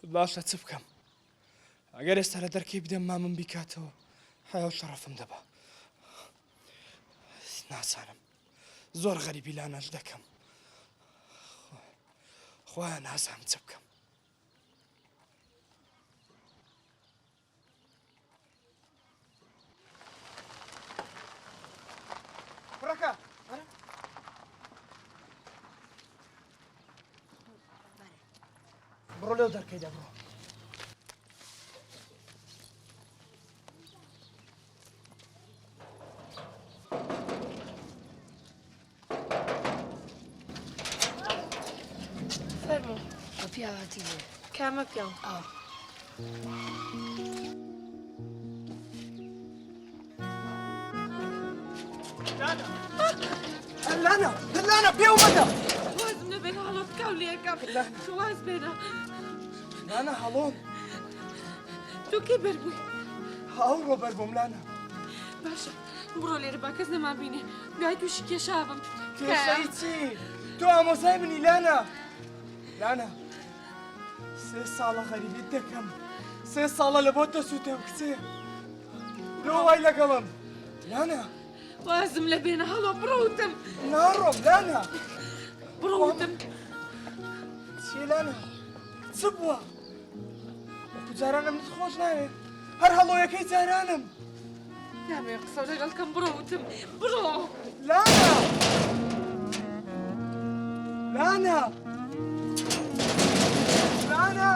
باشە چ بکەم ئەگەر ئێستا لە دەرکەی بدەم مامم بیکاتەوە حیا و شەڕەفم دەبا ناسانم زۆر غەریبی لانەش دەکەم خۆیان نازانم چ بکەم کوڕەکە بڕۆ لەو دەرکەیدا بڕۆ فەرموو ئەو پیاوەتی لێ کامە پیاو ئاو لانا پێ ومەدە وازم لەبێت هەڵۆ بکەو لێەکەم واز بێنە لانا هەڵۆم تۆ کێ بەربووی ئەوڕۆ بەربووم لانا باشە بڕۆ لێرە با کەس نەمابینێ دوای تووشی کێشابم کێشەی چی تۆ ئامۆزای منی لانا سێ ساڵە غەریبیت دەکەم سێ ساڵە لە بۆ دەسووتێ کچێ لۆ وای لەگەڵم لانا وازم لەبێنە هەڵۆ بڕۆوتم ناڕۆم لانا بڕۆوتم چی لانا چ بووە وەکو جارانم خۆش ناوێ هەر هەڵۆیەکەی جارانم نامێ قسە لەگەڵکەم بڕۆوتم بڕۆ لانا لانا لانا